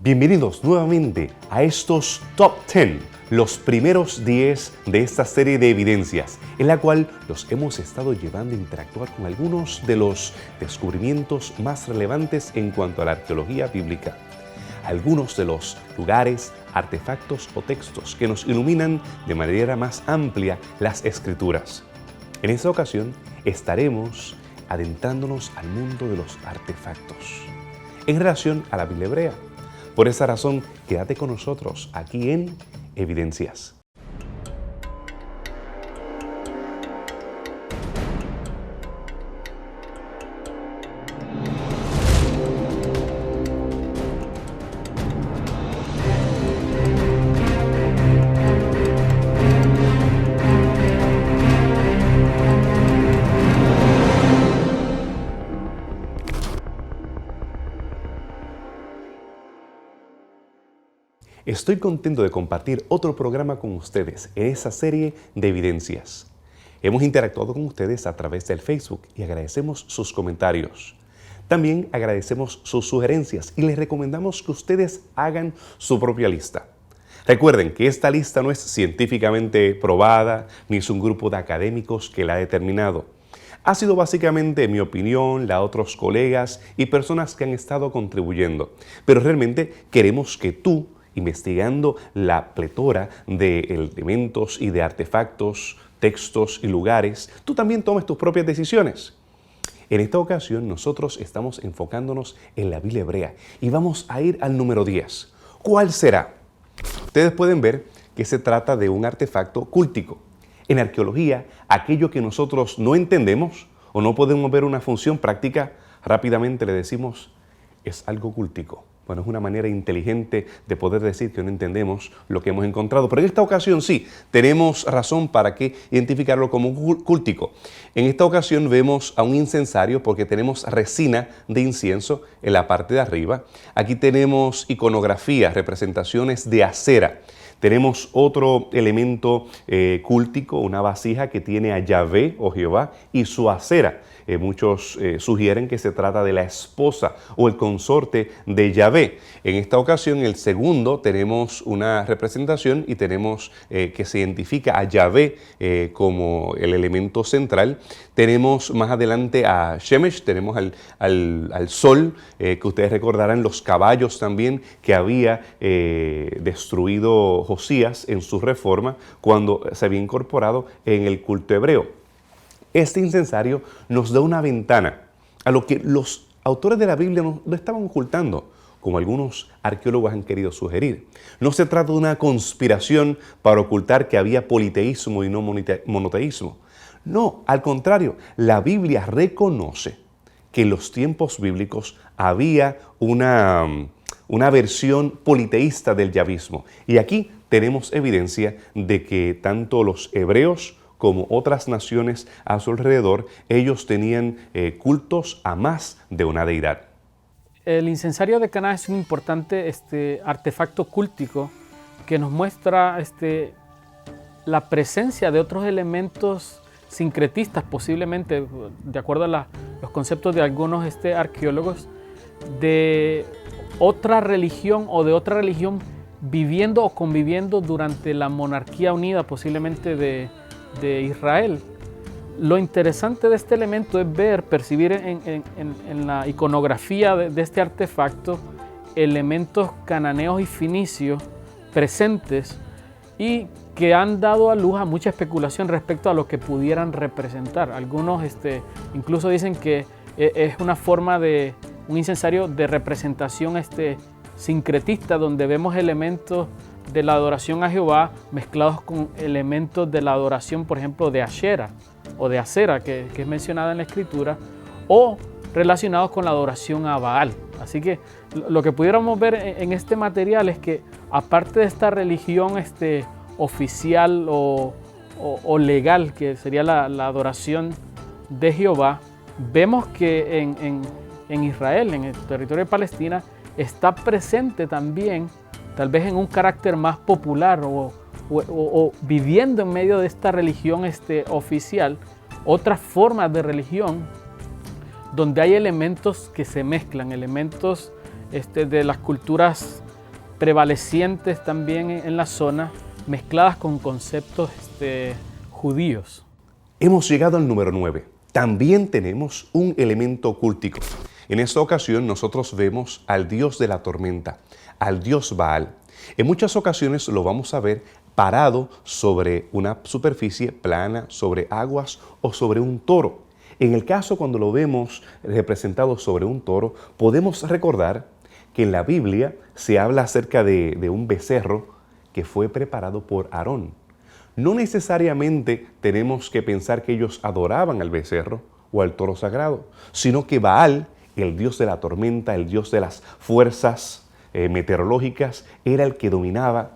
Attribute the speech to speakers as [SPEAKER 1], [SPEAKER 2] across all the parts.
[SPEAKER 1] Bienvenidos nuevamente a estos Top 10, los primeros 10 de esta serie de evidencias, en la cual los hemos estado llevando a interactuar con algunos de los descubrimientos más relevantes en cuanto a la arqueología bíblica. Algunos de los lugares, artefactos o textos que nos iluminan de manera más amplia las Escrituras. En esta ocasión estaremos adentrándonos al mundo de los artefactos en relación a la Biblia hebrea. Por esa razón, quédate con nosotros aquí en Evidencias. Estoy contento de compartir otro programa con ustedes en esa serie de evidencias. Hemos interactuado con ustedes a través del Facebook y agradecemos sus comentarios. También agradecemos sus sugerencias y les recomendamos que ustedes hagan su propia lista. Recuerden que esta lista no es científicamente probada ni es un grupo de académicos que la ha determinado. Ha sido básicamente mi opinión, la de otros colegas y personas que han estado contribuyendo. Pero realmente queremos que tú, investigando la pletora de elementos y de artefactos, textos y lugares, tú también tomes tus propias decisiones. En esta ocasión nosotros estamos enfocándonos en la Biblia hebrea y vamos a ir al número 10. ¿Cuál será? Ustedes pueden ver que se trata de un artefacto cúltico. En arqueología, aquello que nosotros no entendemos o no podemos ver una función práctica, rápidamente le decimos es algo cúltico. Bueno, es una manera inteligente de poder decir que no entendemos lo que hemos encontrado. Pero en esta ocasión sí, tenemos razón para que identificarlo como cúltico. En esta ocasión vemos a un incensario porque tenemos resina de incienso en la parte de arriba. Aquí tenemos iconografía, representaciones de acera. Tenemos otro elemento cúltico, una vasija que tiene a Yahvé o Jehová y su acera. Muchos sugieren que se trata de la esposa o el consorte de Yahvé. En esta ocasión, el segundo, tenemos una representación y tenemos que se identifica a Yahvé como el elemento central. Tenemos más adelante a Shemesh, tenemos al sol, que ustedes recordarán los caballos también que había destruido Josías en su reforma cuando se había incorporado en el culto hebreo. Este incensario nos da una ventana a lo que los autores de la Biblia no estaban ocultando, como algunos arqueólogos han querido sugerir. No se trata de una conspiración para ocultar que había politeísmo y no monoteísmo. No, al contrario, la Biblia reconoce que en los tiempos bíblicos había una versión politeísta del yavismo. Y aquí tenemos evidencia de que tanto los hebreos como otras naciones a su alrededor, ellos tenían cultos a más de una deidad.
[SPEAKER 2] El incensario de Caná es un importante artefacto cúltico que nos muestra la presencia de otros elementos sincretistas, posiblemente, de acuerdo a los conceptos de algunos arqueólogos, de otra religión o de otra religión viviendo o conviviendo durante la monarquía unida, posiblemente de Israel. Lo interesante de este elemento es percibir en la iconografía de este artefacto elementos cananeos y fenicios presentes y que han dado a luz a mucha especulación respecto a lo que pudieran representar. Algunos incluso dicen que es una forma de un incensario de representación sincretista, donde vemos elementos de la adoración a Jehová mezclados con elementos de la adoración, por ejemplo, de Ashera o de Acera, que es mencionada en la Escritura, o relacionados con la adoración a Baal. Así que lo que pudiéramos ver en este material es que, aparte de esta religión oficial o legal, que sería la adoración de Jehová, vemos que en Israel, en el territorio de Palestina, está presente también, tal vez en un carácter más popular o viviendo en medio de esta religión oficial, otras formas de religión donde hay elementos que se mezclan, elementos de las culturas prevalecientes también en la zona, mezcladas con conceptos judíos.
[SPEAKER 1] Hemos llegado al número 9. También tenemos un elemento cultico. En esta ocasión nosotros vemos al dios de la tormenta, al dios Baal. En muchas ocasiones lo vamos a ver parado sobre una superficie plana, sobre aguas o sobre un toro. En el caso cuando lo vemos representado sobre un toro, podemos recordar que en la Biblia se habla acerca de un becerro que fue preparado por Aarón. No necesariamente tenemos que pensar que ellos adoraban al becerro o al toro sagrado, sino que Baal, el dios de la tormenta, el dios de las fuerzas meteorológicas, era el que dominaba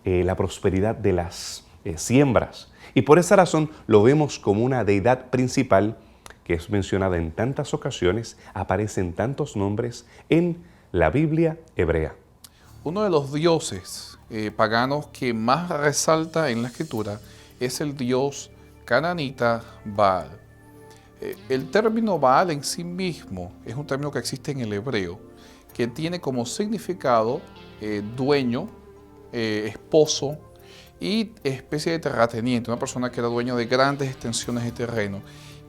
[SPEAKER 1] la prosperidad de las siembras. Y por esa razón lo vemos como una deidad principal que es mencionada en tantas ocasiones, aparecen tantos nombres en la Biblia hebrea.
[SPEAKER 3] Uno de los dioses paganos que más resalta en la escritura es el dios cananita Baal. El término Baal en sí mismo es un término que existe en el hebreo, que tiene como significado dueño, esposo y especie de terrateniente, una persona que era dueño de grandes extensiones de terreno.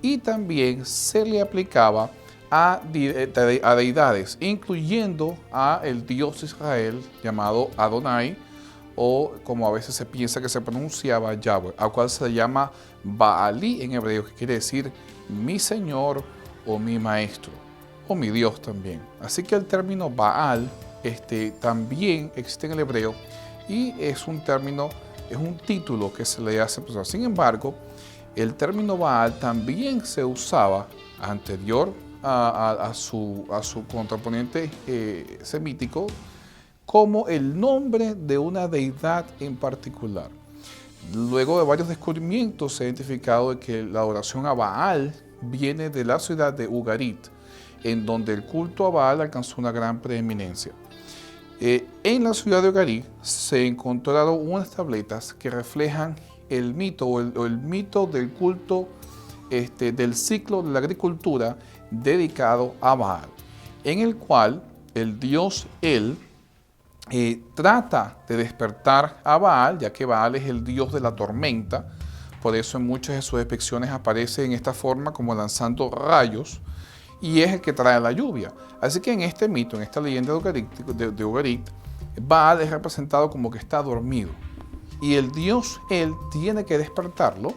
[SPEAKER 3] Y también se le aplicaba a deidades, incluyendo a el Dios de Israel llamado Adonai, o como a veces se piensa que se pronunciaba Yahweh, al cual se llama Baalí en hebreo, que quiere decir mi Señor o mi Maestro, o mi Dios también. Así que el término Baal también existe en el hebreo y es un término, es un título que se le hace. Sin embargo, el término Baal también se usaba anterior a su contraponente semítico como el nombre de una deidad en particular. Luego de varios descubrimientos se ha identificado que la adoración a Baal viene de la ciudad de Ugarit, en donde el culto a Baal alcanzó una gran preeminencia. En la ciudad de Ugarit se encontraron unas tabletas que reflejan el mito o el mito del culto del ciclo de la agricultura dedicado a Baal, en el cual el dios El trata de despertar a Baal, ya que Baal es el dios de la tormenta. Por eso en muchas de sus depicciones aparece en esta forma como lanzando rayos, y es el que trae la lluvia. Así que en este mito, en esta leyenda de Ugarit, Baal es representado como que está dormido. Y el dios él tiene que despertarlo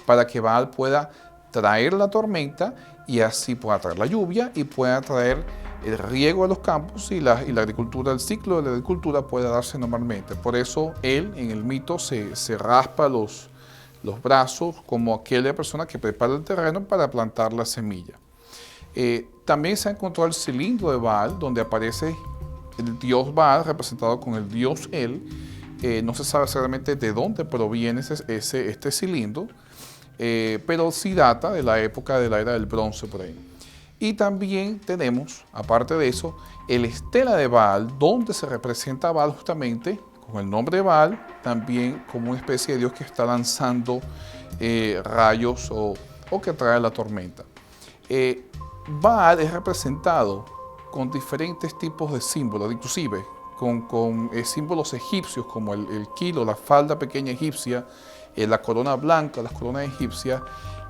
[SPEAKER 3] para que Baal pueda traer la tormenta y así pueda traer la lluvia y pueda traer el riego de los campos y la agricultura, el ciclo de la agricultura pueda darse normalmente. Por eso él en el mito se raspa los brazos como aquella persona que prepara el terreno para plantar la semilla. También se ha encontrado el cilindro de Baal, donde aparece el dios Baal representado con el dios El. No se sabe exactamente de dónde proviene este cilindro, pero sí data de la época de la era del bronce por ahí. Y también tenemos, aparte de eso, el estela de Baal, donde se representa a Baal justamente con el nombre de Baal, también como una especie de dios que está lanzando rayos o que trae la tormenta. Baal es representado con diferentes tipos de símbolos, inclusive con símbolos egipcios como el kilo, la falda pequeña egipcia, la corona blanca, las coronas egipcias.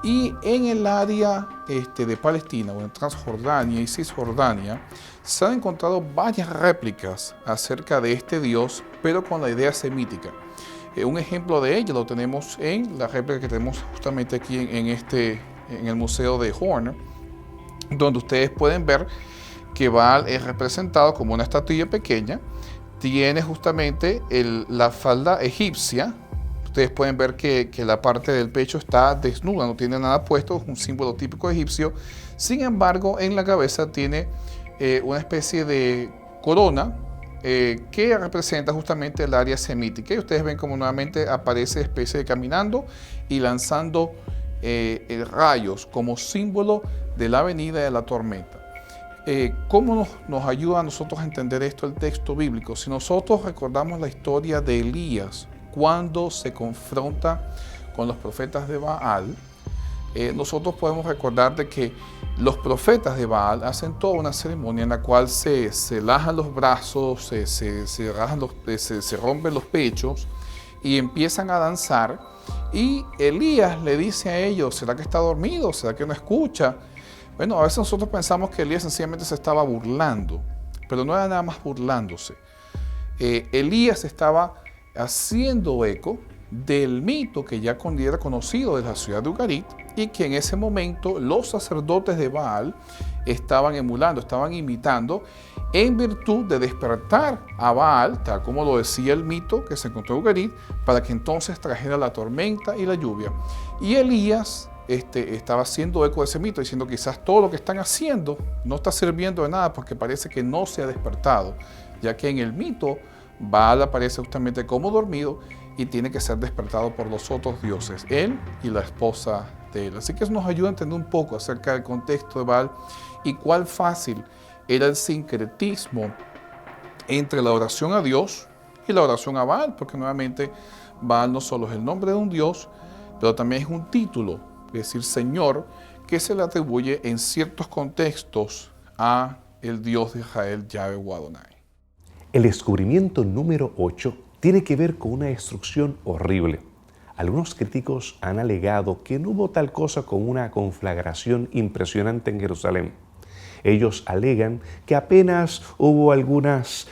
[SPEAKER 3] Y en el área de Palestina, o en Transjordania y Cisjordania, se han encontrado varias réplicas acerca de este dios, pero con la idea semítica. Un ejemplo de ello lo tenemos en la réplica que tenemos justamente aquí en el Museo de Horn, donde ustedes pueden ver que Baal es representado como una estatuilla pequeña, tiene justamente la falda egipcia. Ustedes pueden ver que la parte del pecho está desnuda, no tiene nada puesto, es un símbolo típico egipcio. Sin embargo, en la cabeza tiene una especie de corona que representa justamente el área semítica. Y ustedes ven como nuevamente aparece especie de caminando y lanzando rayos como símbolo de la venida de la tormenta. ¿Cómo nos ayuda a nosotros a entender esto el texto bíblico? Si nosotros recordamos la historia de Elías, cuando se confronta con los profetas de Baal, nosotros podemos recordar de que los profetas de Baal hacen toda una ceremonia en la cual se lajan los brazos, se rompen los pechos y empiezan a danzar. Y Elías le dice a ellos, ¿será que está dormido? ¿Será que no escucha? Bueno, a veces nosotros pensamos que Elías sencillamente se estaba burlando, pero no era nada más burlándose. Elías estaba haciendo eco del mito que ya era conocido de la ciudad de Ugarit y que en ese momento los sacerdotes de Baal estaban emulando, estaban imitando en virtud de despertar a Baal, tal como lo decía el mito que se encontró en Ugarit, para que entonces trajera la tormenta y la lluvia. Y Elías estaba haciendo eco de ese mito, diciendo quizás todo lo que están haciendo no está sirviendo de nada porque parece que no se ha despertado, ya que en el mito Baal aparece justamente como dormido y tiene que ser despertado por los otros dioses, él y la esposa de él. Así que eso nos ayuda a entender un poco acerca del contexto de Baal y cuál fácil era el sincretismo entre la oración a Dios y la oración a Baal, porque nuevamente Baal no solo es el nombre de un dios, pero también es un título, es decir, Señor, que se le atribuye en ciertos contextos a el Dios de Israel, Yahweh o Adonai.
[SPEAKER 1] El descubrimiento número 8 tiene que ver con una destrucción horrible. Algunos críticos han alegado que no hubo tal cosa como una conflagración impresionante en Jerusalén. Ellos alegan que apenas hubo algunos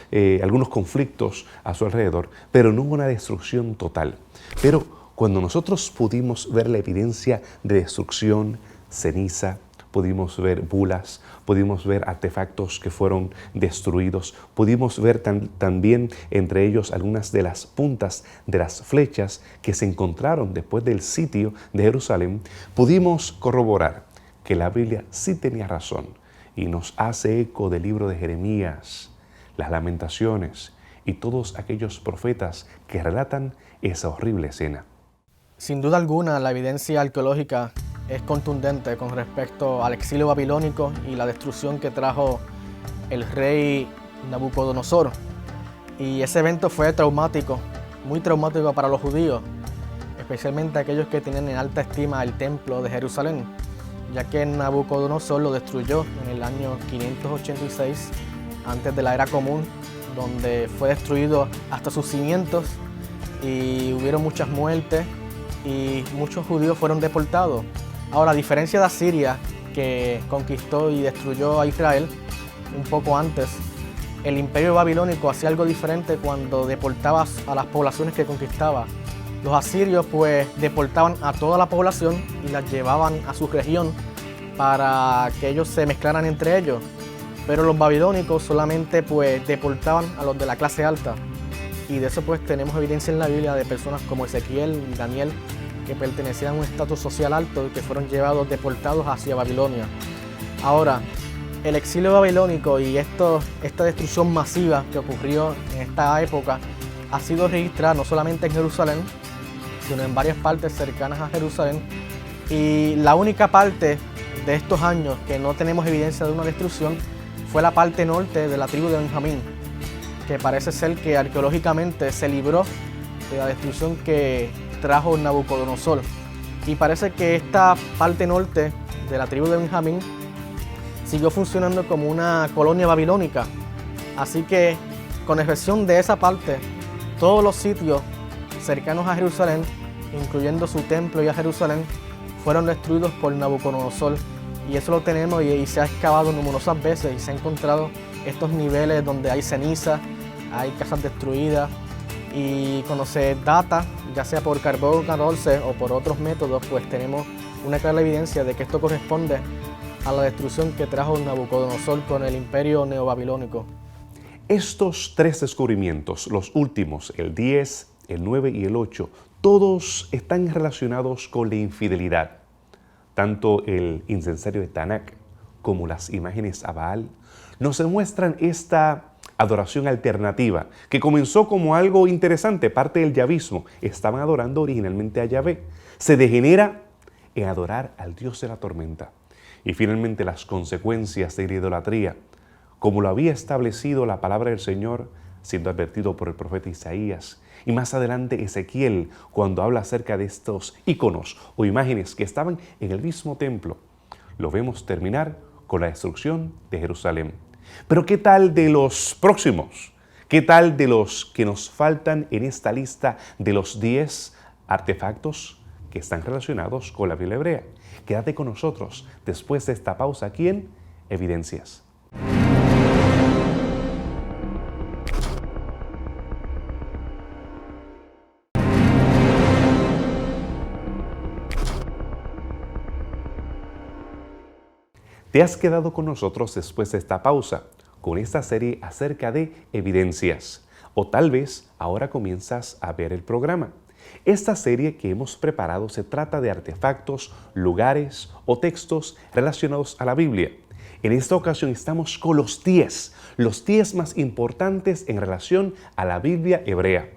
[SPEAKER 1] conflictos a su alrededor, pero no hubo una destrucción total. Pero cuando nosotros pudimos ver la evidencia de destrucción, ceniza, pudimos ver bulas, pudimos ver artefactos que fueron destruidos, pudimos ver también entre ellos algunas de las puntas de las flechas que se encontraron después del sitio de Jerusalén, pudimos corroborar que la Biblia sí tenía razón y nos hace eco del libro de Jeremías, las Lamentaciones y todos aquellos profetas que relatan esa horrible escena.
[SPEAKER 4] Sin duda alguna, la evidencia arqueológica es contundente con respecto al exilio babilónico y la destrucción que trajo el rey Nabucodonosor. Y ese evento fue traumático, muy traumático para los judíos, especialmente aquellos que tenían en alta estima el templo de Jerusalén, ya que Nabucodonosor lo destruyó en el año 586 antes de la era común, donde fue destruido hasta sus cimientos y hubieron muchas muertes y muchos judíos fueron deportados. Ahora, a diferencia de Asiria, que conquistó y destruyó a Israel un poco antes, el imperio babilónico hacía algo diferente cuando deportaba a las poblaciones que conquistaba. Los asirios pues deportaban a toda la población y las llevaban a su región para que ellos se mezclaran entre ellos. Pero los babilónicos solamente pues deportaban a los de la clase alta. Y de eso pues tenemos evidencia en la Biblia de personas como Ezequiel y Daniel, que pertenecían a un estatus social alto y que fueron llevados, deportados hacia Babilonia. Ahora, el exilio babilónico y esta destrucción masiva que ocurrió en esta época ha sido registrada no solamente en Jerusalén, sino en varias partes cercanas a Jerusalén. Y la única parte de estos años que no tenemos evidencia de una destrucción fue la parte norte de la tribu de Benjamín, que parece ser que arqueológicamente se libró de la destrucción que trajo Nabucodonosor. Y parece que esta parte norte de la tribu de Benjamín siguió funcionando como una colonia babilónica. Así que, con excepción de esa parte, todos los sitios cercanos a Jerusalén, incluyendo su templo y a Jerusalén, fueron destruidos por Nabucodonosor. Y eso lo tenemos y se ha excavado numerosas veces y se han encontrado estos niveles donde hay ceniza, hay casas destruidas. Y cuando se data, ya sea por carbón 14 o por otros métodos, pues tenemos una clara evidencia de que esto corresponde a la destrucción que trajo Nabucodonosor con el imperio neobabilónico.
[SPEAKER 1] Estos tres descubrimientos, los últimos, el 10, el 9 y el 8, todos están relacionados con la infidelidad. Tanto el incensario de Tanak como las imágenes a Baal nos demuestran esta adoración alternativa, que comenzó como algo interesante, parte del yavismo. Estaban adorando originalmente a Yahvé. Se degenera en adorar al Dios de la tormenta. Y finalmente las consecuencias de la idolatría, como lo había establecido la palabra del Señor, siendo advertido por el profeta Isaías. Y más adelante Ezequiel, cuando habla acerca de estos íconos o imágenes que estaban en el mismo templo. Lo vemos terminar con la destrucción de Jerusalén. Pero ¿qué tal de los próximos? ¿Qué tal de los que nos faltan en esta lista de los 10 artefactos que están relacionados con la Biblia hebrea? Quédate con nosotros después de esta pausa aquí en Evidencias. ¿Te has quedado con nosotros después de esta pausa con esta serie acerca de evidencias? O tal vez ahora comienzas a ver el programa. Esta serie que hemos preparado se trata de artefactos, lugares o textos relacionados a la Biblia. En esta ocasión estamos con los 10 más importantes en relación a la Biblia hebrea.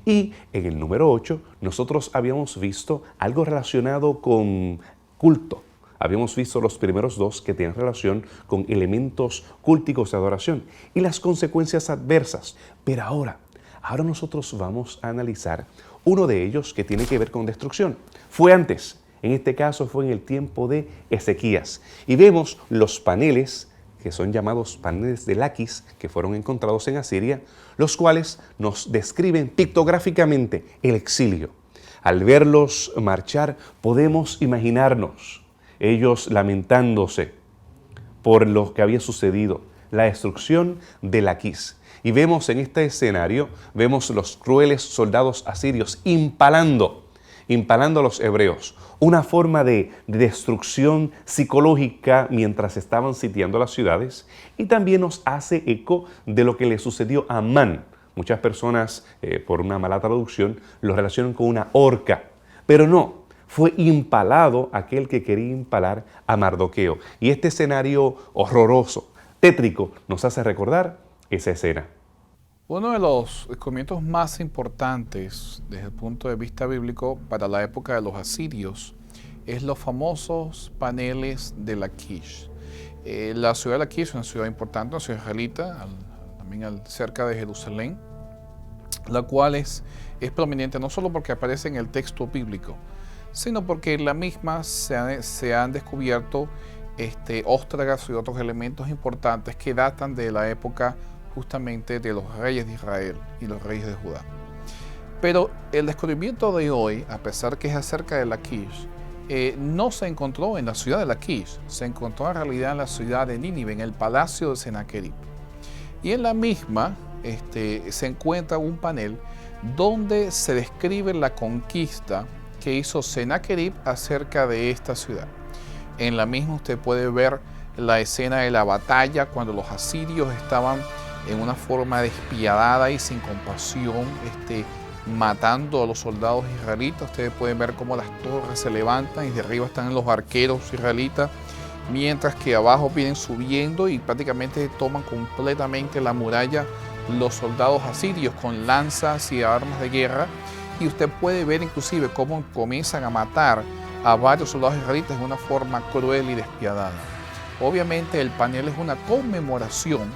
[SPEAKER 1] Y en el número 8 nosotros habíamos visto algo relacionado con culto. Habíamos visto los primeros 2 que tienen relación con elementos cúlticos de adoración y las consecuencias adversas. Pero ahora nosotros vamos a analizar uno de ellos que tiene que ver con destrucción. Fue antes, en este caso fue en el tiempo de Ezequías. Y vemos los paneles, que son llamados paneles de Laquis, que fueron encontrados en Asiria, los cuales nos describen pictográficamente el exilio. Al verlos marchar, podemos imaginarnos ellos lamentándose por lo que había sucedido, la destrucción de Laquis. Y vemos en este escenario, vemos los crueles soldados asirios impalando a los hebreos. Una forma de destrucción psicológica mientras estaban sitiando las ciudades. Y también nos hace eco de lo que le sucedió a Amán. Muchas personas, por una mala traducción, lo relacionan con una horca. Pero no. Fue impalado aquel que quería impalar a Mardoqueo. Y este escenario horroroso, tétrico, nos hace recordar esa escena.
[SPEAKER 3] Uno de los descubrimientos más importantes desde el punto de vista bíblico para la época de los asirios es los famosos paneles de Laquish. La ciudad de Laquish es una ciudad importante, una ciudad israelita, también cerca de Jerusalén, la cual es prominente no solo porque aparece en el texto bíblico, sino porque en la misma se han descubierto óstragas y otros elementos importantes que datan de la época justamente de los reyes de Israel y los reyes de Judá. Pero el descubrimiento de hoy, a pesar que es acerca de Laquish, no se encontró en la ciudad de Laquish, se encontró en realidad en la ciudad de Nínive, en el palacio de Sennacherib. Y en la misma se encuentra un panel donde se describe la conquista que hizo Sennacherib acerca de esta ciudad. En la misma usted puede ver la escena de la batalla cuando los asirios estaban en una forma despiadada y sin compasión, matando a los soldados israelitas. Ustedes pueden ver cómo las torres se levantan y de arriba están los arqueros israelitas, mientras que abajo vienen subiendo y prácticamente toman completamente la muralla los soldados asirios con lanzas y armas de guerra. Y usted puede ver inclusive cómo comienzan a matar a varios soldados israelitas de una forma cruel y despiadada. Obviamente el panel es una conmemoración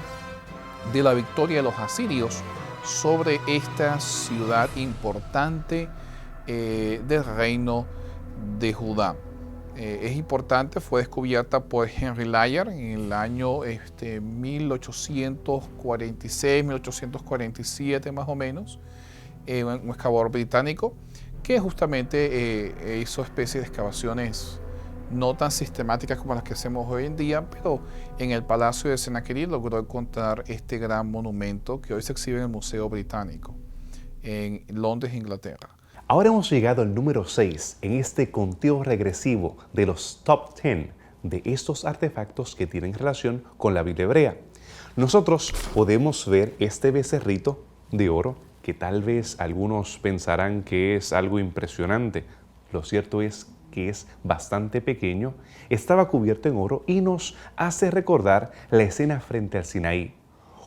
[SPEAKER 3] de la victoria de los asirios sobre esta ciudad importante del reino de Judá. Es importante, fue descubierta por Henry Layard en el año 1846, 1847 más o menos, un excavador británico que justamente hizo especies de excavaciones no tan sistemáticas como las que hacemos hoy en día, pero en el Palacio de Sennacherib logró encontrar este gran monumento que hoy se exhibe en el Museo Británico en Londres, Inglaterra.
[SPEAKER 1] Ahora hemos llegado al número 6 en este conteo regresivo de los top 10 de estos artefactos que tienen relación con la Biblia hebrea. Nosotros podemos ver este becerrito de oro que tal vez algunos pensarán que es algo impresionante. Lo cierto es que es bastante pequeño, estaba cubierto en oro y nos hace recordar la escena frente al Sinaí,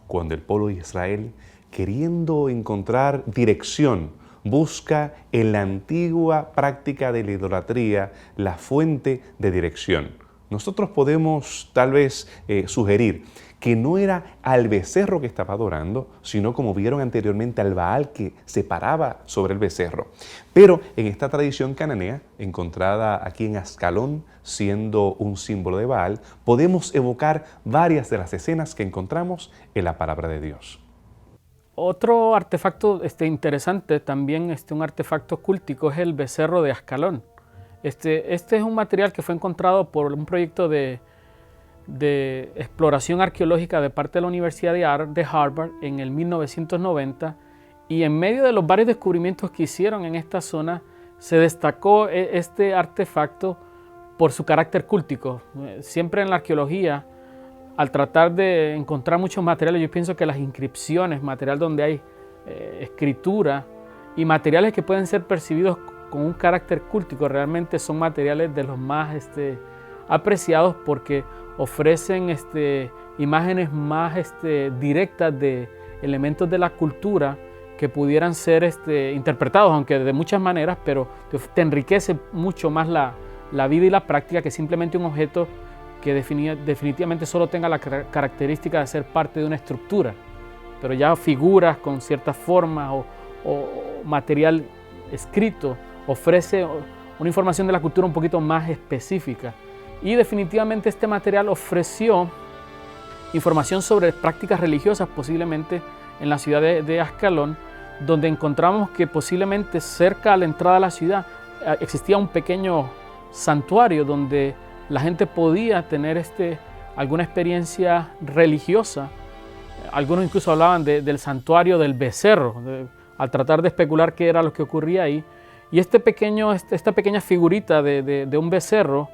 [SPEAKER 1] cuando el pueblo de Israel, queriendo encontrar dirección, busca en la antigua práctica de la idolatría la fuente de dirección. nosotros podemos tal vez sugerir que no era al becerro que estaba adorando, sino como vieron anteriormente al Baal que se paraba sobre el becerro. Pero en esta tradición cananea, encontrada aquí en Ascalón, siendo un símbolo de Baal, podemos evocar varias de las escenas que encontramos en la palabra de Dios.
[SPEAKER 2] Otro artefacto interesante, también un artefacto cultico, es el becerro de Ascalón. Este es un material que fue encontrado por un proyecto de exploración arqueológica de parte de la Universidad de Harvard en el 1990, y en medio de los varios descubrimientos que hicieron en esta zona, se destacó este artefacto por su carácter cúltico. Siempre en la arqueología, al tratar de encontrar muchos materiales, yo pienso que las inscripciones, material donde hay escritura y materiales que pueden ser percibidos con un carácter cúltico, realmente son materiales de los más apreciados, porque ofrecen imágenes más directas de elementos de la cultura que pudieran ser interpretados, aunque de muchas maneras, pero te enriquece mucho más la vida y la práctica que simplemente un objeto que definitivamente solo tenga la característica de ser parte de una estructura, pero ya figuras con ciertas formas o material escrito ofrece una información de la cultura un poquito más específica. Y definitivamente este material ofreció información sobre prácticas religiosas, posiblemente en la ciudad de Ascalón, donde encontramos que posiblemente cerca a la entrada de la ciudad existía un pequeño santuario donde la gente podía tener alguna experiencia religiosa. Algunos incluso hablaban del santuario del becerro, al tratar de especular qué era lo que ocurría ahí. Y esta pequeña figurita de un becerro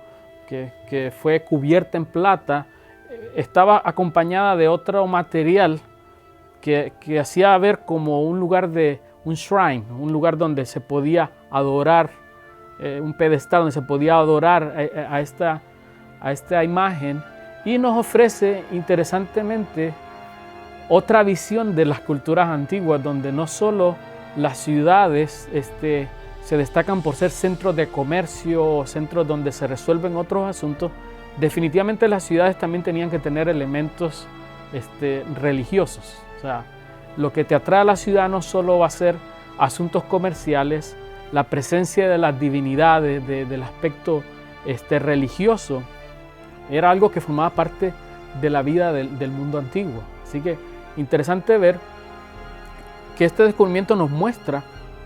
[SPEAKER 2] que fue cubierta en plata, estaba acompañada de otro material que hacía ver como un lugar un shrine, un lugar donde se podía adorar, un pedestal donde se podía adorar a esta imagen, y nos ofrece interesantemente otra visión de las culturas antiguas, donde no solo las ciudades se destacan por ser centros de comercio, centros donde se resuelven otros asuntos. Definitivamente las ciudades también tenían que tener elementos religiosos. O sea, lo que te atrae a la ciudad no solo va a ser asuntos comerciales, la presencia de las divinidades, del aspecto religioso, era algo que formaba parte de la vida del mundo antiguo. Así que interesante ver que este descubrimiento nos muestra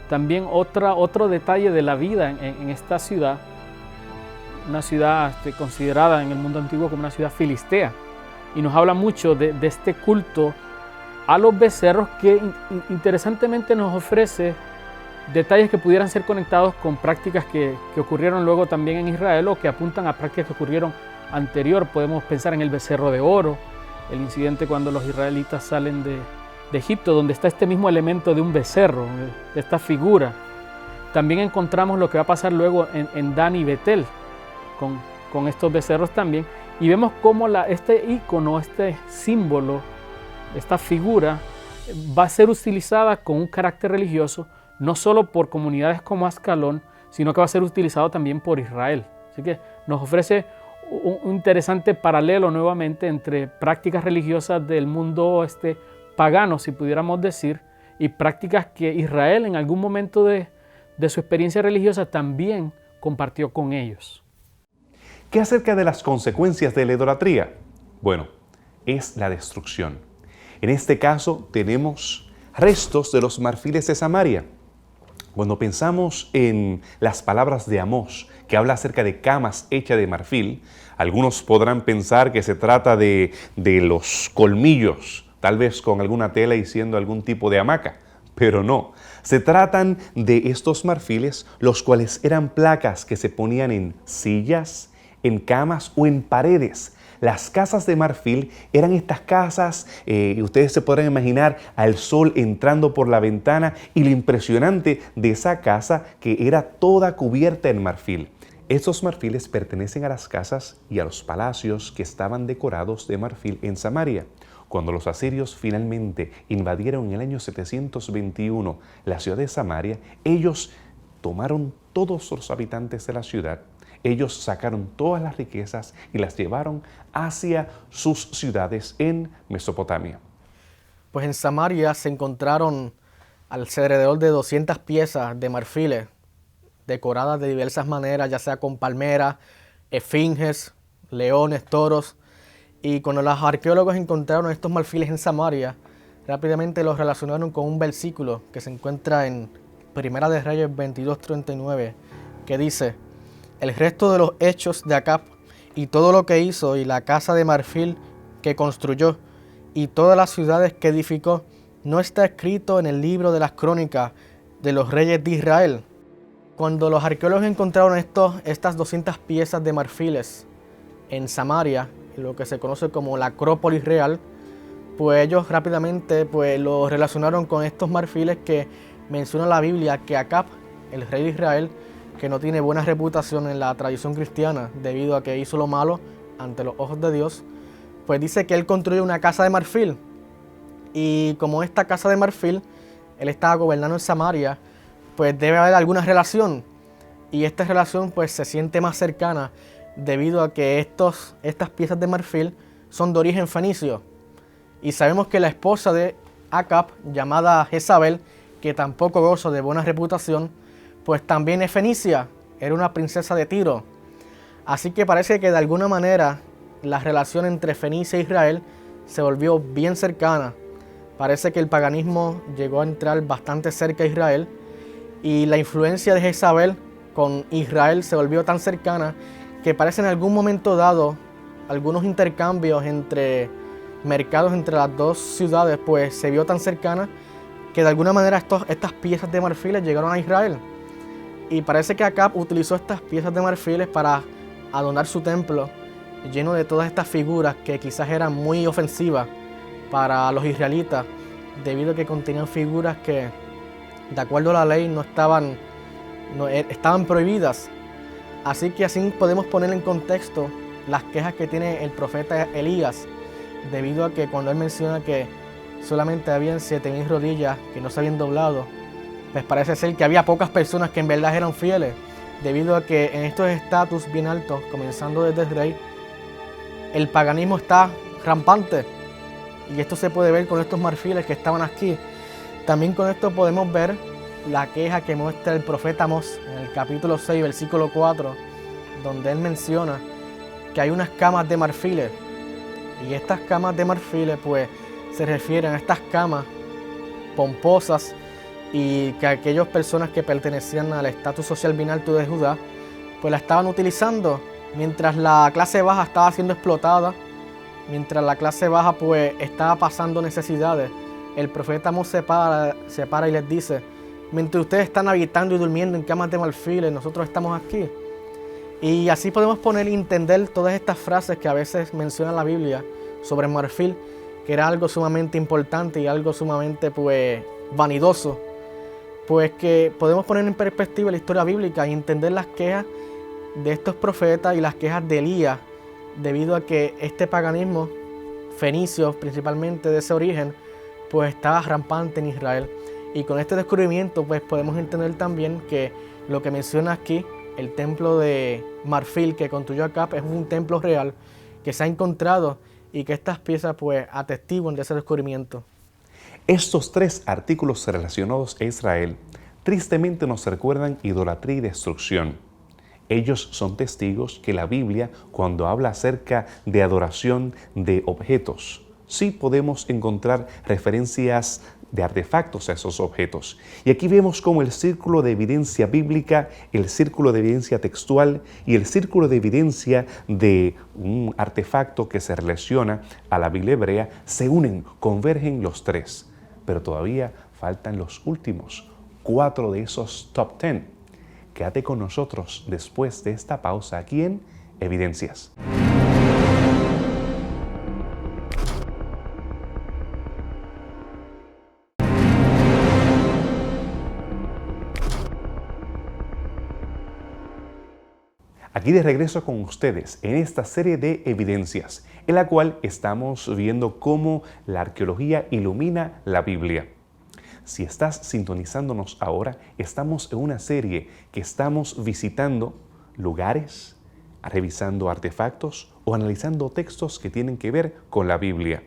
[SPEAKER 2] también otro detalle de la vida en esta ciudad, una ciudad considerada en el mundo antiguo como una ciudad filistea, y nos habla mucho de este culto a los becerros, que interesantemente nos ofrece detalles que pudieran ser conectados con prácticas que ocurrieron luego también en Israel, o que apuntan a prácticas que ocurrieron anterior. Podemos pensar en el becerro de oro, el incidente cuando los israelitas salen de Egipto, donde está este mismo elemento de un becerro, de esta figura. También encontramos lo que va a pasar luego en Dan y Betel, con estos becerros también, y vemos cómo este ícono, este símbolo, esta figura va a ser utilizada con un carácter religioso, no solo por comunidades como Ascalón, sino que va a ser utilizado también por Israel. Así que nos ofrece un interesante paralelo nuevamente entre prácticas religiosas del mundo pagano, si pudiéramos decir, y prácticas que Israel en algún momento de su experiencia religiosa también compartió con ellos.
[SPEAKER 1] ¿Qué acerca de las consecuencias de la idolatría? Bueno, es la destrucción. En este caso tenemos restos de los marfiles de Samaria. Cuando pensamos en las palabras de Amós, que habla acerca de camas hechas de marfil, algunos podrán pensar que se trata de los colmillos, tal vez con alguna tela y siendo algún tipo de hamaca, pero no. Se tratan de estos marfiles, los cuales eran placas que se ponían en sillas, en camas o en paredes. Las casas de marfil eran estas casas, y ustedes se podrán imaginar al sol entrando por la ventana, y lo impresionante de esa casa que era toda cubierta en marfil. Estos marfiles pertenecen a las casas y a los palacios que estaban decorados de marfil en Samaria. Cuando los asirios finalmente invadieron en el año 721 la ciudad de Samaria, ellos tomaron todos los habitantes de la ciudad, ellos sacaron todas las riquezas y las llevaron hacia sus ciudades en Mesopotamia.
[SPEAKER 4] Pues en Samaria se encontraron alrededor de 200 piezas de marfiles decoradas de diversas maneras, ya sea con palmeras, esfinges, leones, toros. Y cuando los arqueólogos encontraron estos marfiles en Samaria, rápidamente los relacionaron con un versículo que se encuentra en Primera de Reyes 22:39, que dice: el resto de los hechos de Acab y todo lo que hizo y la casa de marfil que construyó y todas las ciudades que edificó, no está escrito en el libro de las crónicas de los reyes de Israel. Cuando los arqueólogos encontraron estas 200 piezas de marfiles en Samaria, lo que se conoce como la Acrópolis Real, pues ellos rápidamente lo relacionaron con estos marfiles que menciona la Biblia que Acab, el rey de Israel, que no tiene buena reputación en la tradición cristiana debido a que hizo lo malo ante los ojos de Dios, pues dice que él construyó una casa de marfil. Y como esta casa de marfil, él estaba gobernando en Samaria, pues debe haber alguna relación. Y esta relación pues se siente más cercana debido a que estas piezas de marfil son de origen fenicio. Y sabemos que la esposa de Acab, llamada Jezabel, que tampoco goza de buena reputación, pues también es fenicia, era una princesa de Tiro. Así que parece que de alguna manera la relación entre Fenicia e Israel se volvió bien cercana. Parece que el paganismo llegó a entrar bastante cerca a Israel y la influencia de Jezabel con Israel se volvió tan cercana que parece en algún momento dado algunos intercambios entre mercados entre las dos ciudades pues se vio tan cercana que de alguna manera estas piezas de marfiles llegaron a Israel. Y parece que Acab utilizó estas piezas de marfiles para adornar su templo lleno de todas estas figuras que quizás eran muy ofensivas para los israelitas debido a que contenían figuras que de acuerdo a la ley estaban prohibidas. Así que así podemos poner en contexto las quejas que tiene el profeta Elías debido a que cuando él menciona que solamente habían 7,000 rodillas que no se habían doblado, pues parece ser que había pocas personas que en verdad eran fieles, debido a que en estos estatus bien altos, comenzando desde el rey, el paganismo está rampante. Y esto se puede ver con estos marfiles que estaban aquí. También con esto podemos ver la queja que muestra el profeta Amós en el capítulo 6, versículo 4, donde él menciona que hay unas camas de marfiles. Y estas camas de marfiles pues se refieren a estas camas pomposas y que aquellas personas que pertenecían al estatus social bien alto de Judá pues la estaban utilizando mientras la clase baja estaba siendo explotada, mientras la clase baja pues estaba pasando necesidades. El profeta Amós se para y les dice: mientras ustedes están habitando y durmiendo en camas de marfiles, nosotros estamos aquí. Y así podemos poner y entender todas estas frases que a veces menciona la Biblia sobre el marfil, que era algo sumamente importante y algo sumamente pues vanidoso. Pues que podemos poner en perspectiva la historia bíblica y entender las quejas de estos profetas y las quejas de Elías, debido a que este paganismo fenicio, principalmente de ese origen, pues estaba rampante en Israel. Y con este descubrimiento pues podemos entender también que lo que menciona aquí, el templo de marfil que construyó Acab, es un templo real que se ha encontrado y que estas piezas pues atestiguan de ese descubrimiento.
[SPEAKER 1] Estos tres artículos relacionados a Israel tristemente nos recuerdan idolatría y destrucción. Ellos son testigos que la Biblia, cuando habla acerca de adoración de objetos, sí podemos encontrar referencias de artefactos a esos objetos. Y aquí vemos como el círculo de evidencia bíblica, el círculo de evidencia textual y el círculo de evidencia de un artefacto que se relaciona a la Biblia hebrea se unen, convergen los tres. Pero todavía faltan los últimos 4 de esos top 10. Quédate con nosotros después de esta pausa aquí en Evidencias. Aquí de regreso con ustedes en esta serie de evidencias, en la cual estamos viendo cómo la arqueología ilumina la Biblia. Si estás sintonizándonos ahora, estamos en una serie que estamos visitando lugares, revisando artefactos o analizando textos que tienen que ver con la Biblia.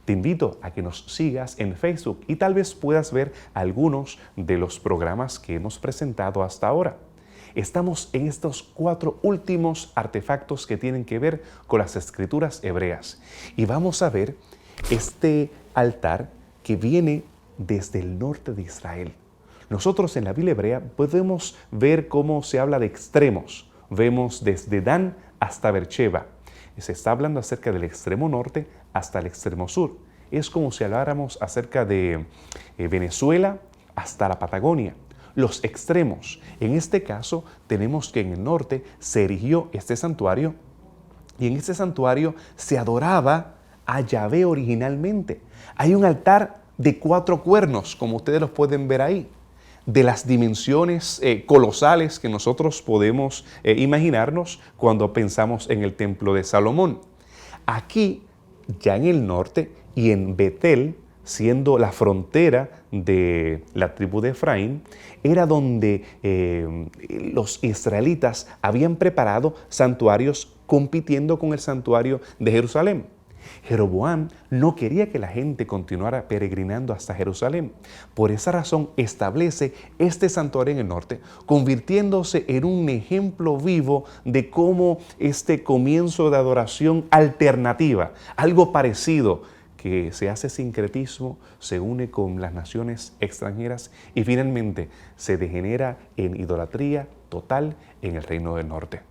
[SPEAKER 1] Te invito a que nos sigas en Facebook y tal vez puedas ver algunos de los programas que hemos presentado hasta ahora. Estamos en estos 4 últimos artefactos que tienen que ver con las escrituras hebreas y vamos a ver este altar que viene desde el norte de Israel. Nosotros en la Biblia hebrea podemos ver cómo se habla de extremos. Vemos desde Dan hasta Beersheba. Se está hablando acerca del extremo norte hasta el extremo sur. Es como si habláramos acerca de Venezuela hasta la Patagonia. Los extremos. En este caso tenemos que en el norte se erigió este santuario y en este santuario se adoraba a Yahvé originalmente. Hay un altar de 4 cuernos, como ustedes los pueden ver ahí, de las dimensiones colosales que nosotros podemos imaginarnos cuando pensamos en el templo de Salomón. Aquí, ya en el norte y en Betel, siendo la frontera de la tribu de Efraín, era donde los israelitas habían preparado santuarios compitiendo con el santuario de Jerusalén. Jeroboam no quería que la gente continuara peregrinando hasta Jerusalén. Por esa razón establece este santuario en el norte, convirtiéndose en un ejemplo vivo de cómo este comienzo de adoración alternativa, algo parecido, que se hace sincretismo, se une con las naciones extranjeras y finalmente se degenera en idolatría total en el Reino del Norte.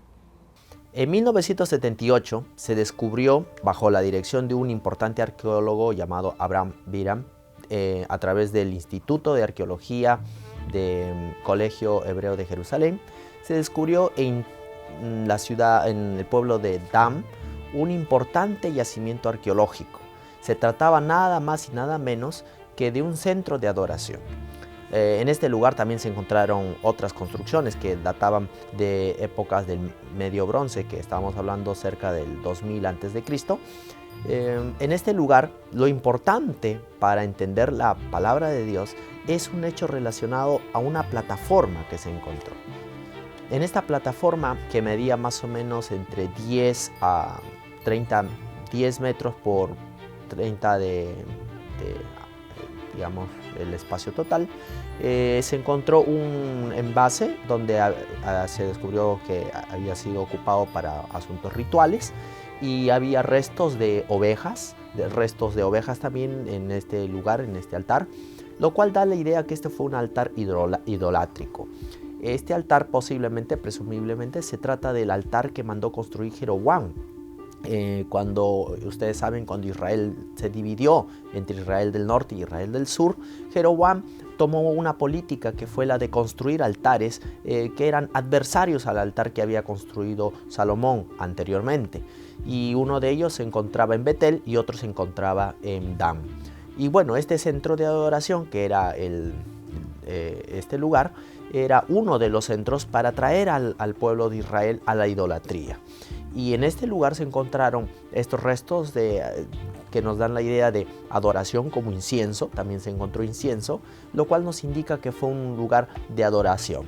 [SPEAKER 5] En 1978 se descubrió, bajo la dirección de un importante arqueólogo llamado Abraham Biram, a través del Instituto de Arqueología del Colegio Hebreo de Jerusalén, se descubrió en la ciudad, en el pueblo de Dam, un importante yacimiento arqueológico. Se trataba nada más y nada menos que de un centro de adoración. En este lugar también se encontraron otras construcciones que databan de épocas del Medio Bronce, que estábamos hablando cerca del 2000 a.C. En este lugar, lo importante para entender la palabra de Dios es un hecho relacionado a una plataforma que se encontró. En esta plataforma, que medía más o menos entre 10 a 30, 10 metros por 30 digamos, el espacio total, se encontró un envase donde se descubrió que había sido ocupado para asuntos rituales y había restos de ovejas también en este lugar, en este altar, lo cual da la idea que este fue un altar idolátrico. Este altar posiblemente, presumiblemente, se trata del altar que mandó construir Jeroboam. Cuando ustedes saben, cuando Israel se dividió entre Israel del norte y Israel del sur, Jeroboam tomó una política que fue la de construir altares que eran adversarios al altar que había construido Salomón anteriormente, y uno de ellos se encontraba en Betel y otro se encontraba en Dan. Y bueno, este centro de adoración, que era este lugar, era uno de los centros para traer al pueblo de Israel a la idolatría. Y en este lugar se encontraron estos restos que nos dan la idea de adoración como incienso. También se encontró incienso, lo cual nos indica que fue un lugar de adoración.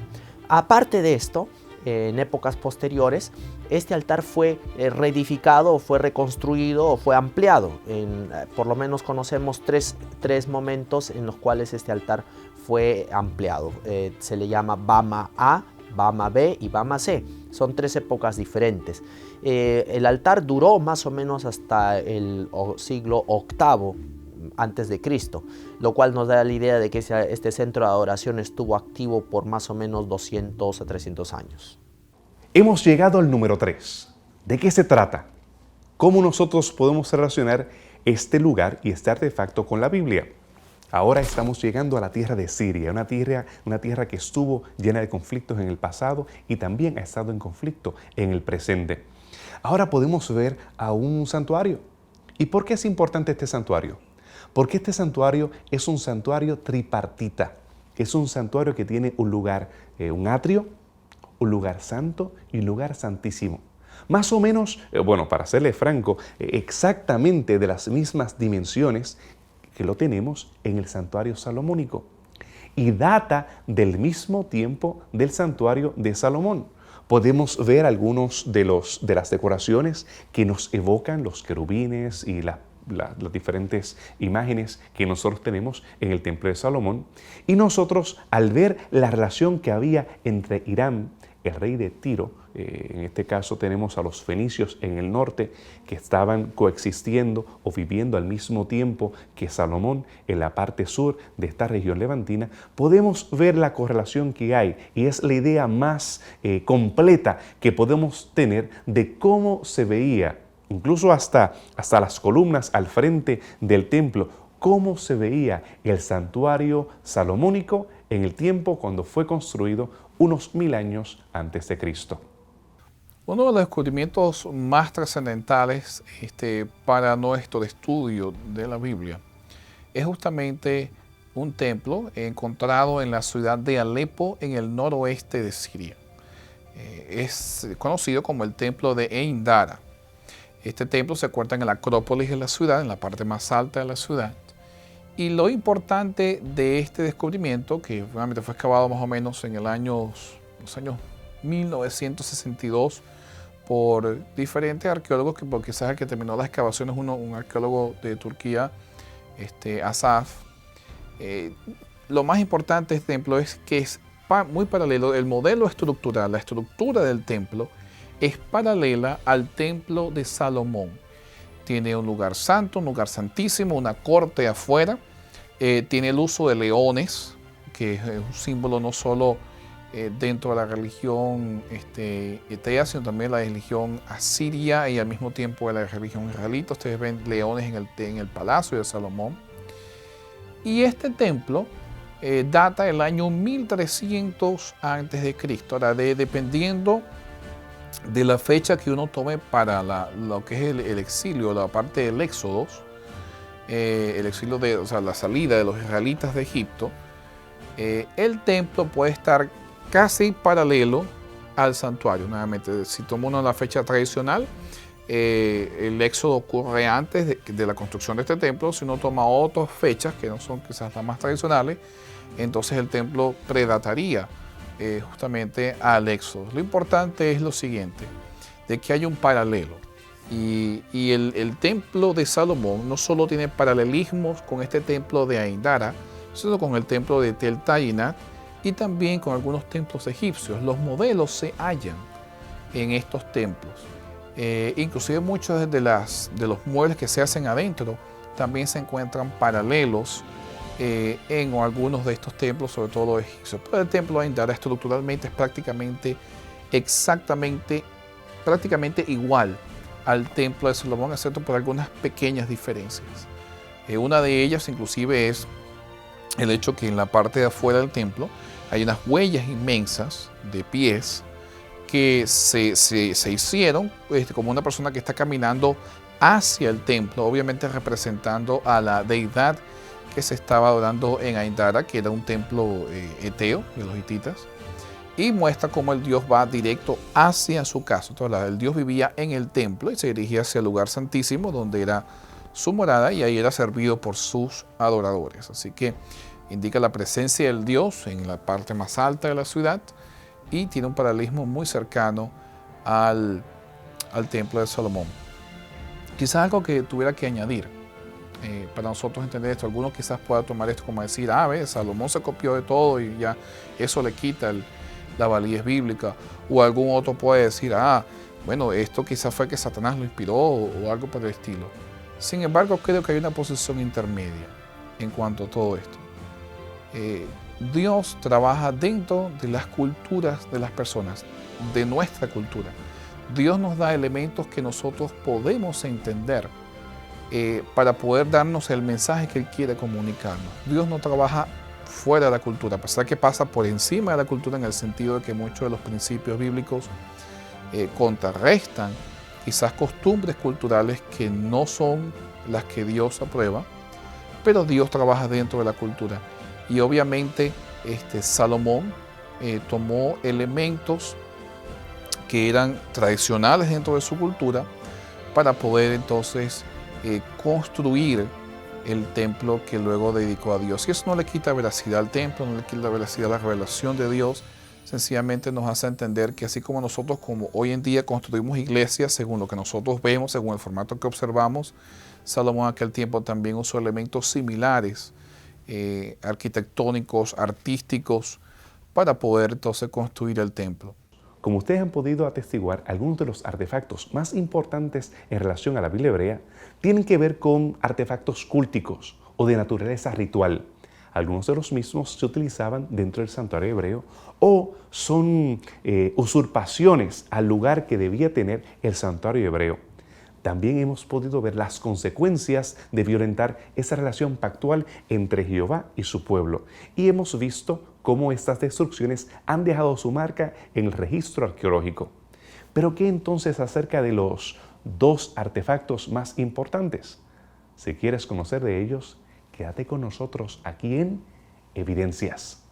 [SPEAKER 5] Aparte de esto, en épocas posteriores, este altar fue reedificado, o fue reconstruido, o fue ampliado. Por lo menos conocemos tres momentos en los cuales este altar fue ampliado. Se le llama Bama A, Bama B y Bama C. Son 3 épocas diferentes. El altar duró más o menos hasta el siglo VIII antes de Cristo, lo cual nos da la idea de que este centro de adoración estuvo activo por más o menos 200 a 300 años.
[SPEAKER 1] Hemos llegado al número 3. ¿De qué se trata? ¿Cómo nosotros podemos relacionar este lugar y este artefacto con la Biblia? Ahora estamos llegando a la tierra de Siria, una tierra que estuvo llena de conflictos en el pasado y también ha estado en conflicto en el presente. Ahora podemos ver a un santuario. ¿Y por qué es importante este santuario? Porque este santuario es un santuario tripartita. Es un santuario que tiene un lugar, un atrio, un lugar santo y un lugar santísimo. Más o menos, para serle franco, exactamente de las mismas dimensiones que lo tenemos en el santuario salomónico. Y data del mismo tiempo del santuario de Salomón. Podemos ver algunos de las decoraciones que nos evocan los querubines y las diferentes imágenes que nosotros tenemos en el Templo de Salomón. Y nosotros, al ver la relación que había entre Hiram, el rey de Tiro, en este caso tenemos a los fenicios en el norte que estaban coexistiendo o viviendo al mismo tiempo que Salomón en la parte sur de esta región levantina, podemos ver la correlación que hay y es la idea más completa que podemos tener de cómo se veía, incluso hasta las columnas al frente del templo, cómo se veía el santuario salomónico en el tiempo cuando fue construido unos 1000 años antes de Cristo.
[SPEAKER 3] Uno de los descubrimientos más trascendentales para nuestro estudio de la Biblia es justamente un templo encontrado en la ciudad de Alepo, en el noroeste de Siria. Es conocido como el templo de Eindara. Este templo se encuentra en la Acrópolis de la ciudad, en la parte más alta de la ciudad. Y lo importante de este descubrimiento, que realmente fue excavado más o menos en los años 1962 por diferentes arqueólogos, porque quizás el que terminó las excavaciones un arqueólogo de Turquía, Asaf. Lo más importante de este templo es que es muy paralelo, el modelo estructural, la estructura del templo es paralela al templo de Salomón. Tiene un lugar santo, un lugar santísimo, una corte afuera. Tiene el uso de leones, que es un símbolo no solo dentro de la religión etea, sino también la religión asiria y al mismo tiempo de la religión israelita. Ustedes ven leones en el palacio de Salomón. Y este templo data del año 1300 a.C. Ahora, dependiendo de la fecha que uno tome para lo que es el exilio, la parte del Éxodo, el exilio la salida de los israelitas de Egipto, el templo puede estar casi paralelo al santuario. Nuevamente, si toma uno la fecha tradicional, el éxodo ocurre antes de la construcción de este templo. Si uno toma otras fechas que no son quizás las más tradicionales, entonces el templo predataría justamente al éxodo. Lo importante es lo siguiente, de que hay un paralelo. Y el templo de Salomón no solo tiene paralelismos con este templo de Eindara, sino con el templo de Tel Tainat y también con algunos templos egipcios. Los modelos se hallan en estos templos. Inclusive muchos de los muebles que se hacen adentro también se encuentran paralelos en algunos de estos templos, sobre todo los egipcios. Pero el templo de Eindara estructuralmente es prácticamente igual al templo de Salomón, excepto por algunas pequeñas diferencias. Una de ellas inclusive es el hecho que en la parte de afuera del templo hay unas huellas inmensas de pies que se hicieron como una persona que está caminando hacia el templo, obviamente representando a la deidad que se estaba adorando en Eindara, que era un templo eteo de los hititas, y muestra cómo el Dios va directo hacia su casa. Entonces, el Dios vivía en el templo y se dirigía hacia el lugar santísimo, donde era su morada, y ahí era servido por sus adoradores. Así que indica la presencia del Dios en la parte más alta de la ciudad y tiene un paralelismo muy cercano al templo de Salomón. Quizás algo que tuviera que añadir para nosotros entender esto. Algunos quizás puedan tomar esto como decir, Salomón se copió de todo y ya eso le quita la validez bíblica. O algún otro puede decir, bueno, esto quizás fue que Satanás lo inspiró o algo por el estilo. Sin embargo, creo que hay una posición intermedia en cuanto a todo esto. Dios trabaja dentro de las culturas de las personas, de nuestra cultura. Dios nos da elementos que nosotros podemos entender para poder darnos el mensaje que Él quiere comunicarnos. Dios no trabaja fuera de la cultura, a pesar que pasa por encima de la cultura en el sentido de que muchos de los principios bíblicos contrarrestan quizás costumbres culturales que no son las que Dios aprueba, pero Dios trabaja dentro de la cultura. Y obviamente Salomón tomó elementos que eran tradicionales dentro de su cultura para poder entonces construir el templo que luego dedicó a Dios. Y eso no le quita veracidad al templo, no le quita veracidad a la revelación de Dios, sencillamente nos hace entender que así como nosotros, como hoy en día construimos iglesias según lo que nosotros vemos, según el formato que observamos, Salomón en aquel tiempo también usó elementos similares, arquitectónicos, artísticos, para poder entonces construir el templo.
[SPEAKER 1] Como ustedes han podido atestiguar, algunos de los artefactos más importantes en relación a la Biblia hebrea tienen que ver con artefactos cúlticos o de naturaleza ritual. Algunos de los mismos se utilizaban dentro del santuario hebreo o son usurpaciones al lugar que debía tener el santuario hebreo. También hemos podido ver las consecuencias de violentar esa relación pactual entre Jehová y su pueblo. Y hemos visto cómo estas destrucciones han dejado su marca en el registro arqueológico. Pero ¿qué entonces acerca de los dos artefactos más importantes? Si quieres conocer de ellos, quédate con nosotros aquí en Evidencias.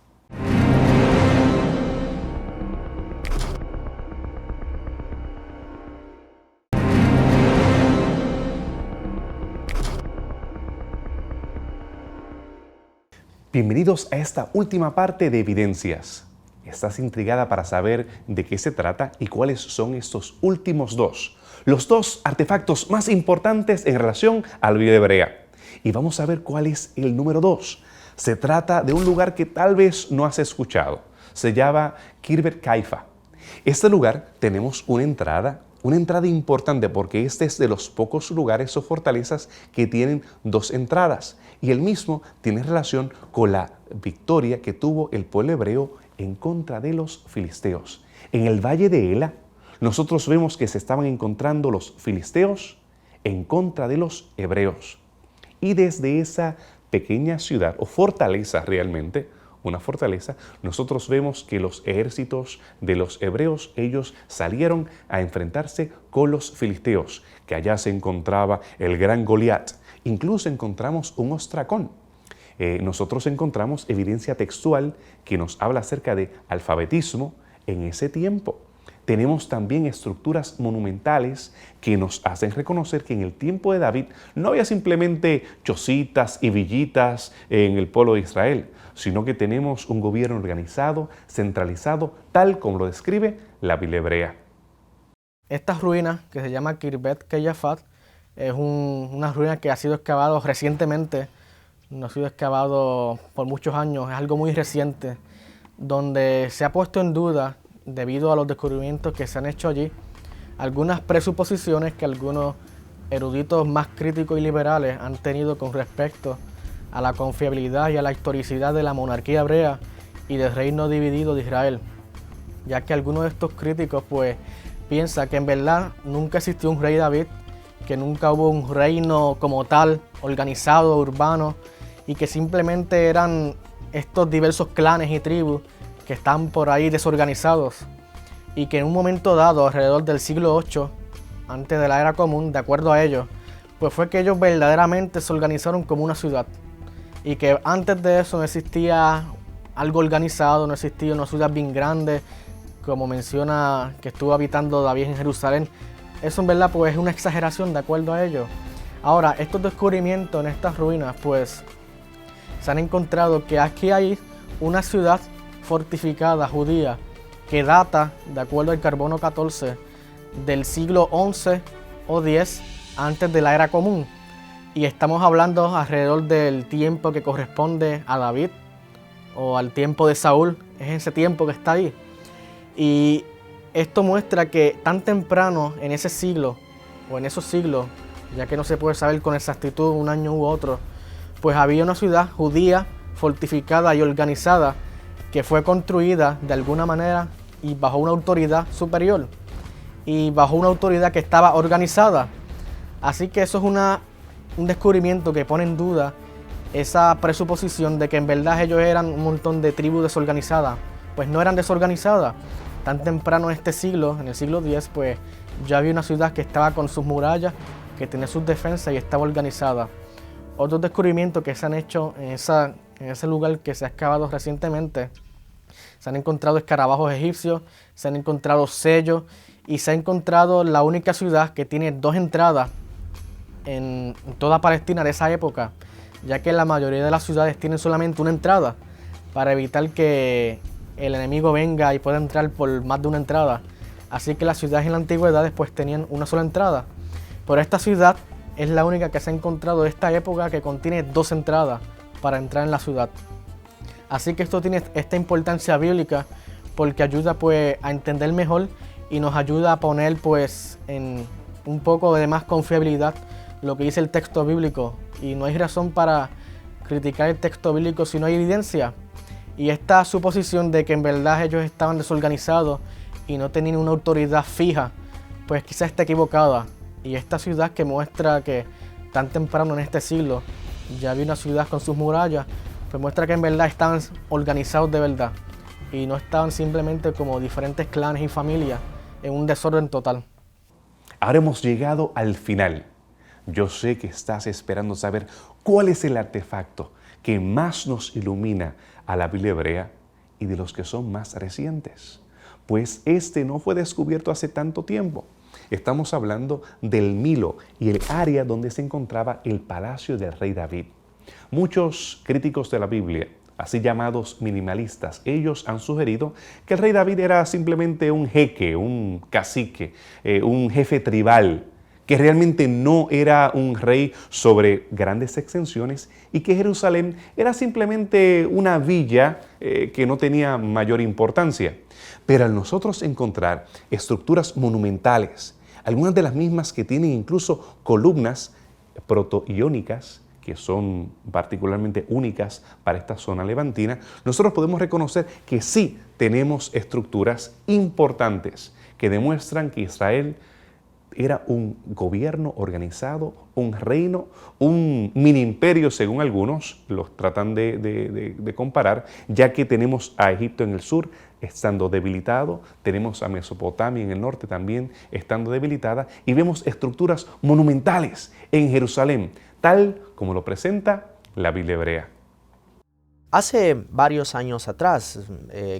[SPEAKER 1] Bienvenidos a esta última parte de Evidencias. ¿Estás intrigada para saber de qué se trata y cuáles son estos últimos dos? Los dos artefactos más importantes en relación a la Biblia hebrea. Y vamos a ver cuál es el número 2. Se trata de un lugar que tal vez no has escuchado. Se llama Kirbet Caifa. Este lugar tenemos una entrada importante porque este es de los pocos lugares o fortalezas que tienen dos entradas. Y el mismo tiene relación con la victoria que tuvo el pueblo hebreo en contra de los filisteos. En el valle de Ela, nosotros vemos que se estaban encontrando los filisteos en contra de los hebreos. Y desde esa pequeña ciudad o fortaleza realmente, una fortaleza, nosotros vemos que los ejércitos de los hebreos, ellos salieron a enfrentarse con los filisteos, que allá se encontraba el gran Goliat. Incluso encontramos un ostracón. Nosotros encontramos evidencia textual que nos habla acerca de alfabetismo en ese tiempo. Tenemos también estructuras monumentales que nos hacen reconocer que en el tiempo de David no había simplemente chocitas y villitas en el pueblo de Israel, sino que tenemos un gobierno organizado, centralizado, tal como lo describe la Biblia hebrea.
[SPEAKER 4] Estas ruinas, que se llama Kirbet Keyafat, es una ruina que ha sido excavado recientemente, no ha sido excavado por muchos años, es algo muy reciente, donde se ha puesto en duda, debido a los descubrimientos que se han hecho allí, algunas presuposiciones que algunos eruditos más críticos y liberales han tenido con respecto a la confiabilidad y a la historicidad de la monarquía hebrea y del reino dividido de Israel, ya que algunos de estos críticos pues piensan que en verdad nunca existió un rey David, que nunca hubo un reino como tal, organizado, urbano, y que simplemente eran estos diversos clanes y tribus que están por ahí desorganizados, y que en un momento dado, alrededor del siglo VIII, antes de la era común, de acuerdo a ellos, pues fue que ellos verdaderamente se organizaron como una ciudad, y que antes de eso no existía algo organizado, no existía una ciudad bien grande, como menciona que estuvo habitando David en Jerusalén. Eso en verdad pues es una exageración de acuerdo a ellos. Ahora, estos descubrimientos en estas ruinas pues se han encontrado que aquí hay una ciudad fortificada judía que data, de acuerdo al carbono 14, del siglo XI o X antes de la era común. Y estamos hablando alrededor del tiempo que corresponde a David o al tiempo de Saúl, es ese tiempo que está ahí. Y esto muestra que tan temprano en ese siglo o en esos siglos, ya que no se puede saber con exactitud un año u otro, pues había una ciudad judía fortificada y organizada que fue construida de alguna manera y bajo una autoridad superior y bajo una autoridad que estaba organizada. Así que eso es un descubrimiento que pone en duda esa presuposición de que en verdad ellos eran un montón de tribus desorganizadas. Pues no eran desorganizadas. Tan temprano en este siglo, en el siglo X, pues ya había una ciudad que estaba con sus murallas, que tenía sus defensas y estaba organizada. Otros descubrimientos que se han hecho en ese lugar que se ha excavado recientemente, se han encontrado escarabajos egipcios, se han encontrado sellos y se ha encontrado la única ciudad que tiene dos entradas en toda Palestina de esa época, ya que la mayoría de las ciudades tienen solamente una entrada para evitar que el enemigo venga y pueda entrar por más de una entrada. Así que las ciudades en la antigüedad pues tenían una sola entrada. Pero esta ciudad es la única que se ha encontrado de esta época que contiene 2 entradas para entrar en la ciudad. Así que esto tiene esta importancia bíblica porque ayuda pues a entender mejor y nos ayuda a poner pues en un poco de más confiabilidad lo que dice el texto bíblico. Y no hay razón para criticar el texto bíblico si no hay evidencia. Y esta suposición de que en verdad ellos estaban desorganizados y no tenían una autoridad fija, pues quizás está equivocada. Y esta ciudad que muestra que tan temprano en este siglo ya había una ciudad con sus murallas, pues muestra que en verdad estaban organizados de verdad y no estaban simplemente como diferentes clanes y familias en un desorden total.
[SPEAKER 1] Ahora hemos llegado al final. Yo sé que estás esperando saber cuál es el artefacto que más nos ilumina a la Biblia hebrea y de los que son más recientes. Pues este no fue descubierto hace tanto tiempo. Estamos hablando del Milo y el área donde se encontraba el palacio del rey David. Muchos críticos de la Biblia, así llamados minimalistas, ellos han sugerido que el rey David era simplemente un jeque, un cacique, un jefe tribal, que realmente no era un rey sobre grandes extensiones y que Jerusalén era simplemente una villa que no tenía mayor importancia. Pero al nosotros encontrar estructuras monumentales, algunas de las mismas que tienen incluso columnas protoiónicas, que son particularmente únicas para esta zona levantina, nosotros podemos reconocer que sí tenemos estructuras importantes que demuestran que Israel era un gobierno organizado, un reino, un mini imperio según algunos, los tratan de comparar, ya que tenemos a Egipto en el sur estando debilitado, tenemos a Mesopotamia en el norte también estando debilitada y vemos estructuras monumentales en Jerusalén, tal como lo presenta la Biblia hebrea.
[SPEAKER 5] Hace varios años atrás,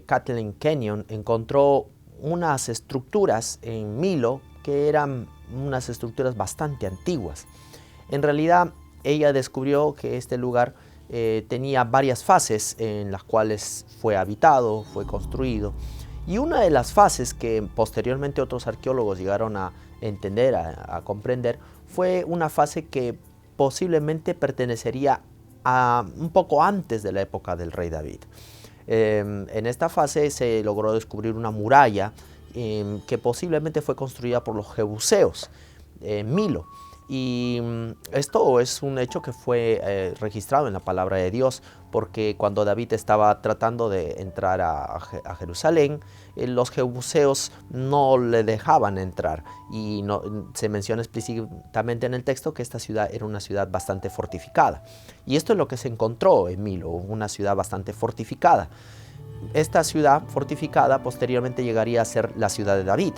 [SPEAKER 5] Kathleen Kenyon encontró unas estructuras en Milo que eran unas estructuras bastante antiguas. En realidad, ella descubrió que este lugar tenía varias fases en las cuales fue habitado, fue construido. Y una de las fases que posteriormente otros arqueólogos llegaron a entender, a comprender, fue una fase que posiblemente pertenecería a un poco antes de la época del rey David. En esta fase se logró descubrir una muralla que posiblemente fue construida por los jebuseos en Milo. Y esto es un hecho que fue registrado en la palabra de Dios, porque cuando David estaba tratando de entrar a Jerusalén, los jebuseos no le dejaban entrar. Y se menciona explícitamente en el texto que esta ciudad era una ciudad bastante fortificada. Y esto es lo que se encontró en Milo, una ciudad bastante fortificada. Esta ciudad fortificada posteriormente llegaría a ser la ciudad de David.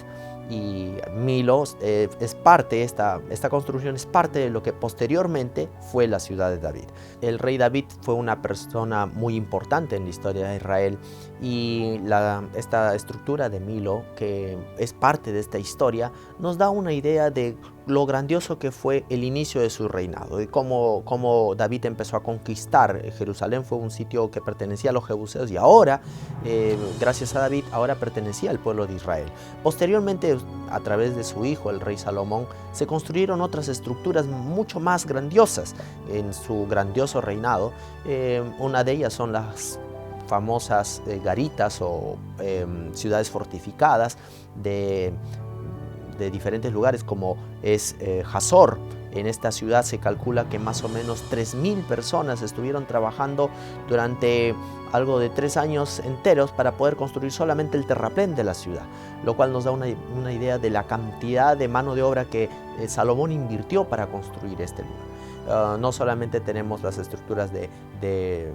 [SPEAKER 5] Y Milo es parte, esta construcción es parte de lo que posteriormente fue la ciudad de David. El rey David fue una persona muy importante en la historia de Israel y esta estructura de Milo, que es parte de esta historia, nos da una idea de lo grandioso que fue el inicio de su reinado y cómo David empezó a conquistar. Jerusalén fue un sitio que pertenecía a los jebuseos y ahora, gracias a David, ahora pertenecía al pueblo de Israel. Posteriormente, a través de su hijo, el rey Salomón, se construyeron otras estructuras mucho más grandiosas en su grandioso reinado. Una de ellas son las famosas garitas o ciudades fortificadas de diferentes lugares, como es Hazor. En esta ciudad se calcula que más o menos 3.000 personas estuvieron trabajando durante algo de 3 años enteros para poder construir solamente el terraplén de la ciudad, lo cual nos da una idea de la cantidad de mano de obra que Salomón invirtió para construir este lugar. No solamente tenemos las estructuras de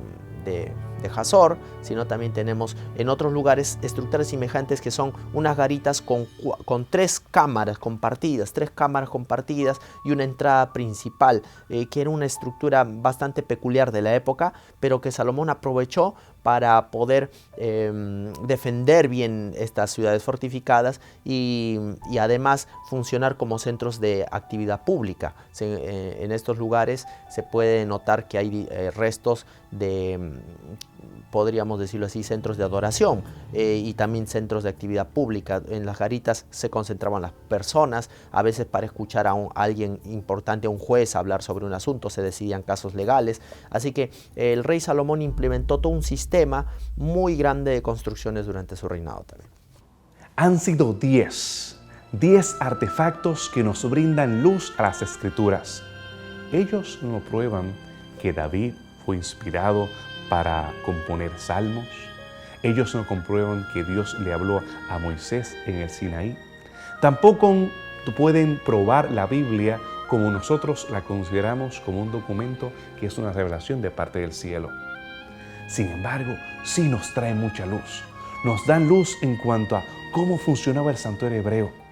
[SPEAKER 5] Hazor, sino también tenemos en otros lugares estructuras semejantes que son unas garitas con 3 cámaras compartidas y una entrada principal, que era una estructura bastante peculiar de la época, pero que Salomón aprovechó para poder defender bien estas ciudades fortificadas y además funcionar como centros de actividad pública. En estos lugares se puede notar que hay restos podríamos decirlo así, centros de adoración y también centros de actividad pública. En las garitas se concentraban las personas, a veces para escuchar a alguien importante, a un juez, hablar sobre un asunto, se decidían casos legales. Así que el rey Salomón implementó todo un sistema muy grande de construcciones durante su reinado también.
[SPEAKER 1] Han sido 10 artefactos que nos brindan luz a las Escrituras. Ellos nos prueban que David fue inspirado para componer salmos. Ellos no comprueban que Dios le habló a Moisés en el Sinaí. Tampoco pueden probar la Biblia como nosotros la consideramos como un documento que es una revelación de parte del cielo. Sin embargo, sí nos trae mucha luz. Nos dan luz en cuanto a cómo funcionaba el santuario hebreo.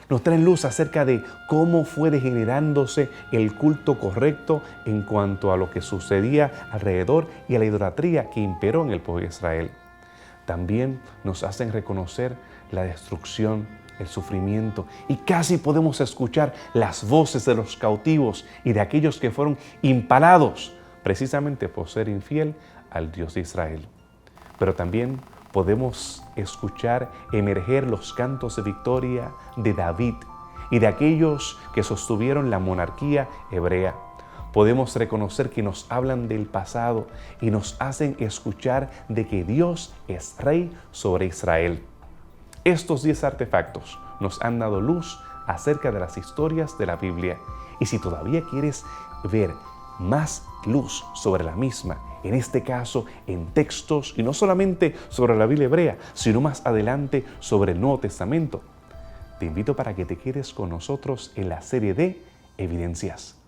[SPEAKER 1] Nos traen luz acerca de cómo fue degenerándose el culto correcto en cuanto a lo que sucedía alrededor y a la idolatría que imperó en el pueblo de Israel. También nos hacen reconocer la destrucción, el sufrimiento, y casi podemos escuchar las voces de los cautivos y de aquellos que fueron impalados precisamente por ser infiel al Dios de Israel. Pero también podemos escuchar emerger los cantos de victoria de David y de aquellos que sostuvieron la monarquía hebrea. Podemos reconocer que nos hablan del pasado y nos hacen escuchar de que Dios es rey sobre Israel. Estos 10 artefactos nos han dado luz acerca de las historias de la Biblia. Y si todavía quieres ver más luz sobre la misma, en este caso en textos, y no solamente sobre la Biblia hebrea, sino más adelante sobre el Nuevo Testamento, te invito para que te quedes con nosotros en la serie de Evidencias.